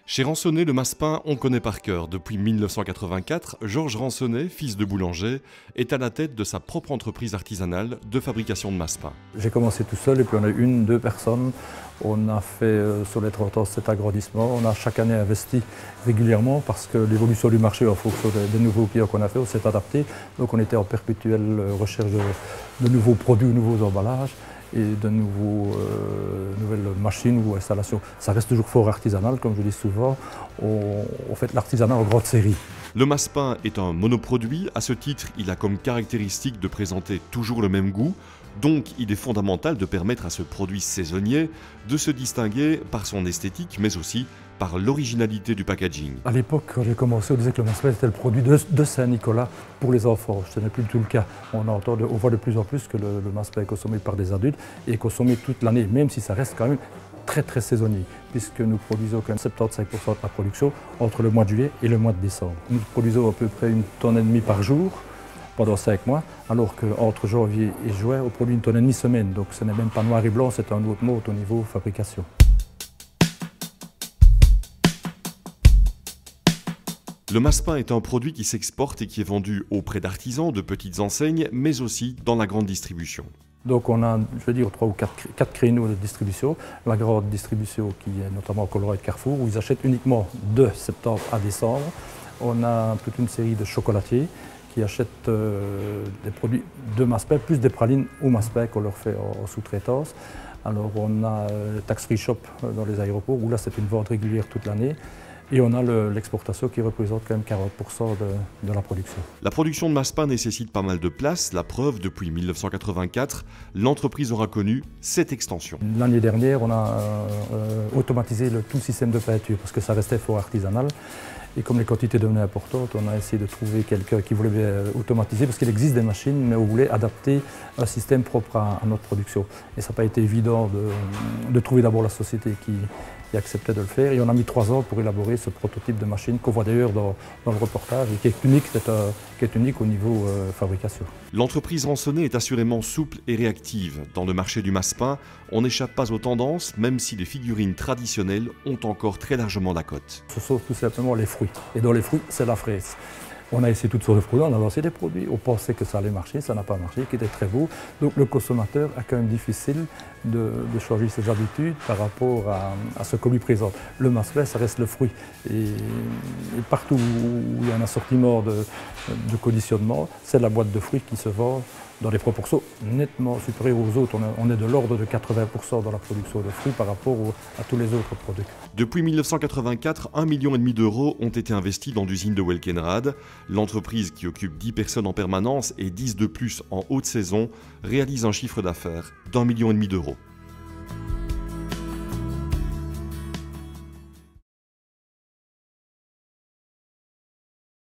Chez Ransonnet, le massepain, on connaît par cœur. Depuis 1984, Georges Ransonnet, fils de boulanger, est à la tête de sa propre entreprise artisanale de fabrication de massepain. J'ai commencé tout seul et puis on a eu deux personnes. On a fait sur les 30 ans cet agrandissement. On a chaque année investi régulièrement parce que l'évolution du marché en fonction des nouveaux clients qu'on a fait, on s'est adapté. Donc on était en perpétuelle recherche de nouveaux produits, de nouveaux emballages et de nouvelles machines ou installations. Ça reste toujours fort artisanal, comme je dis souvent. On fait l'artisanat en grande série. Le massepain est un monoproduit. À ce titre, il a comme caractéristique de présenter toujours le même goût. Donc, il est fondamental de permettre à ce produit saisonnier de se distinguer par son esthétique, mais aussi par l'originalité du packaging. À l'époque, quand j'ai commencé, on disait que le massepain était le produit de Saint-Nicolas pour les enfants. Ce n'est plus du tout le cas. On voit de plus en plus que le massepain est consommé par des adultes et est consommé toute l'année, même si ça reste quand même très saisonnier, puisque nous produisons quand même 75% de la production entre le mois de juillet et le mois de décembre. Nous produisons à peu près 1,5 tonne par jour pendant 5 mois, alors qu'entre janvier et juin, on produit 1,5 tonne semaine. Donc ce n'est même pas noir et blanc, c'est un autre mode au niveau fabrication. Le massepain est un produit qui s'exporte et qui est vendu auprès d'artisans, de petites enseignes, mais aussi dans la grande distribution. Donc on a, je veux dire, 3 ou 4 créneaux de distribution. La grande distribution qui est notamment Colruyt et Carrefour, où ils achètent uniquement de septembre à décembre. On a toute une série de chocolatiers qui achètent des produits de massepain, plus des pralines au massepain qu'on leur fait en sous-traitance. Alors on a le tax-free shop dans les aéroports, où là c'est une vente régulière toute l'année. Et on a l'exportation qui représente quand même 40% de la production. La production de massepain nécessite pas mal de place. La preuve, depuis 1984, l'entreprise aura connu cette extension. L'année dernière, on a automatisé tout le système de peinture parce que ça restait fort artisanal. Et comme les quantités devenaient importantes, on a essayé de trouver quelqu'un qui voulait automatiser parce qu'il existe des machines, mais on voulait adapter un système propre à notre production. Et ça n'a pas été évident de trouver d'abord la société qui acceptait de le faire. Et on a mis 3 ans pour élaborer ce prototype de machine qu'on voit d'ailleurs dans le reportage et qui est unique au niveau fabrication. L'entreprise Ransonnet est assurément souple et réactive. Dans le marché du massepain, on n'échappe pas aux tendances, même si les figurines traditionnelles ont encore très largement la cote. Ce sont tout simplement les fruits. Et dans les fruits, c'est la fraise. On a essayé toutes sortes de produits, on a lancé des produits, on pensait que ça allait marcher, ça n'a pas marché, qui était très beau. Donc le consommateur a quand même difficile de changer ses habitudes par rapport à ce qu'on lui présente. Le massepain, ça reste le fruit. Et partout où il y a un assortiment de conditionnement, c'est la boîte de fruits qui se vend dans des proportions nettement supérieures aux autres. On est de l'ordre de 80% dans la production de fruits par rapport à tous les autres produits. Depuis 1984, 1,5 million d'euros ont été investis dans l'usine de Welkenrad. L'entreprise, qui occupe 10 personnes en permanence et 10 de plus en haute saison, réalise un chiffre d'affaires d'1,5 million d'euros.